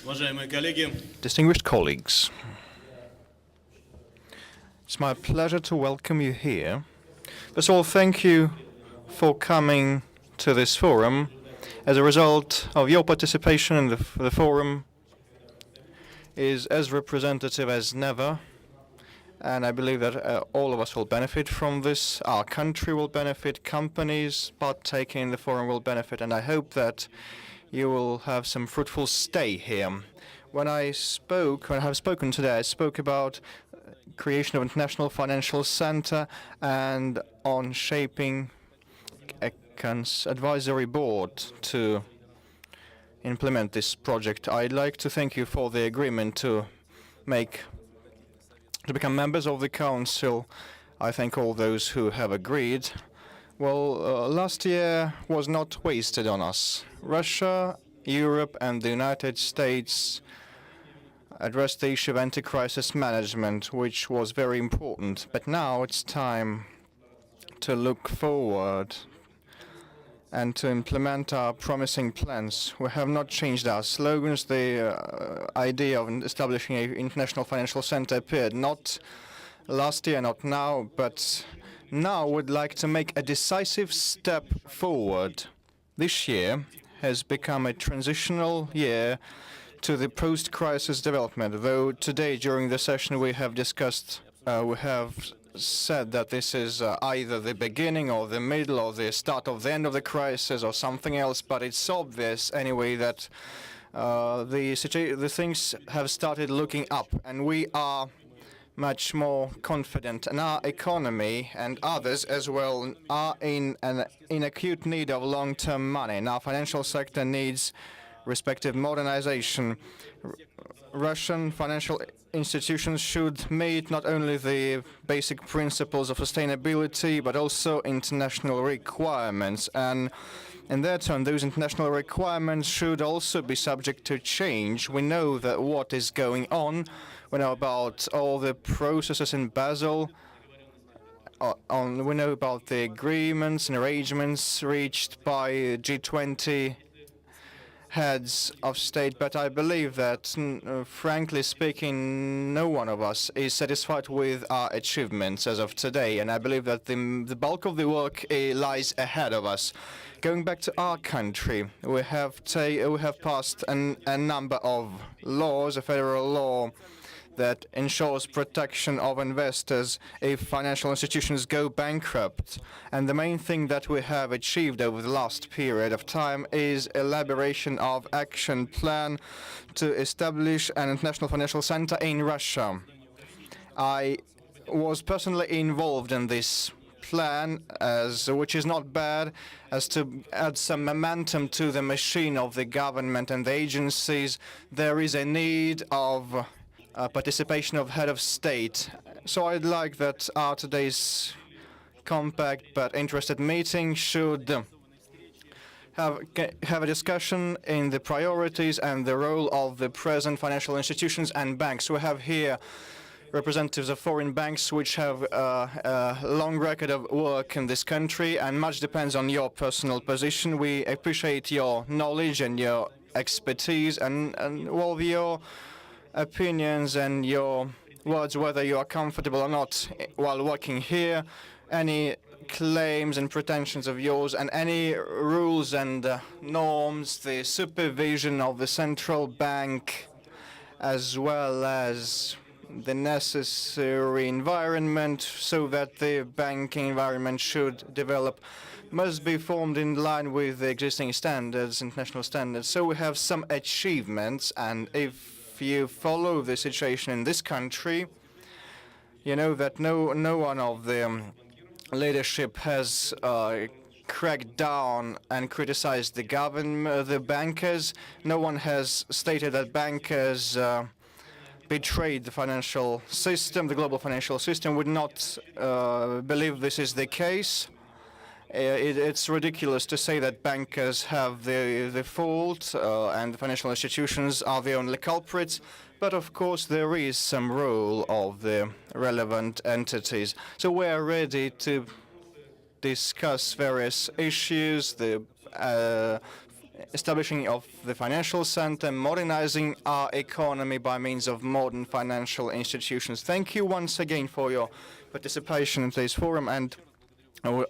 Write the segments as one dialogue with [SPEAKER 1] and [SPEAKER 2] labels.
[SPEAKER 1] Уважаемые коллеги,
[SPEAKER 2] Distinguished colleagues, it's my pleasure to welcome you here. First of all, thank you for coming to this forum. As a result of your participation in the forum is as representative as never, and I believe that all of us will benefit from this. Our country will benefit, companies partaking in the forum will benefit, and I hope that you will have some fruitful stay here. When I have spoken today, I spoke about creation of an international financial center and on shaping a advisory board to implement this project. I'd like to thank you for the agreement to become members of the council. I thank all those who have agreed. Well, last year was not wasted on us. Russia, Europe, and the United States addressed the issue of anti-crisis management, which was very important. But now it's time to look forward and to implement our promising plans. We have not changed our slogans. The idea of establishing an international financial center appeared not last year, not now, but now we'd like to make a decisive step forward. This year has become a transitional year to the post-crisis development, though today during the session we have said that this is either the beginning or the middle or the start of the end of the crisis or something else, but it's obvious anyway that the things have started looking up, and we are much more confident, and our economy and others as well are in acute need of long-term money, and our financial sector needs respective modernization. Russian financial institutions should meet not only the basic principles of sustainability, but also international requirements. And in their turn, those international requirements should also be subject to change. We know that what is going on. We know about all the processes in Basel. We know about the agreements and arrangements reached by G20 heads of state, but I believe that, frankly speaking, no one of us is satisfied with our achievements as of today, and I believe that the bulk of the work lies ahead of us. Going back to our country, we have passed a number of laws, a federal law that ensures protection of investors if financial institutions go bankrupt. And the main thing that we have achieved over the last period of time is elaboration of action plan to establish an international financial center in Russia. I was personally involved in this plan, which is not bad, as to add some momentum to the machine of the government and the agencies. There is a need of participation of head of state. So I'd like that our today's compact but interested meeting should have a discussion in the priorities and the role of the present financial institutions and banks. We have here representatives of foreign banks which have a long record of work in this country, and much depends on your personal position. We appreciate your knowledge and your expertise and all of your opinions and your words, whether you are comfortable or not while working here, any claims and pretensions of yours, and any rules and norms, the supervision of the central bank, as well as the necessary environment so that the banking environment should develop, must be formed in line with the existing standards, international standards. So we have some achievements, and if you follow the situation in this country, you know that no one of the leadership has cracked down and criticized the government, the bankers. No one has stated that bankers betrayed the financial system, the global financial system. Would not believe this is the case. It's ridiculous to say that bankers have the fault and the financial institutions are the only culprits. But of course, there is some role of the relevant entities. So we are ready to discuss various issues, the establishing of the financial center, modernizing our economy by means of modern financial institutions. Thank you once again for your participation in today's forum, and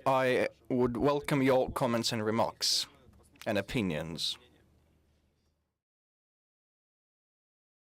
[SPEAKER 2] I would welcome your comments and remarks and opinions.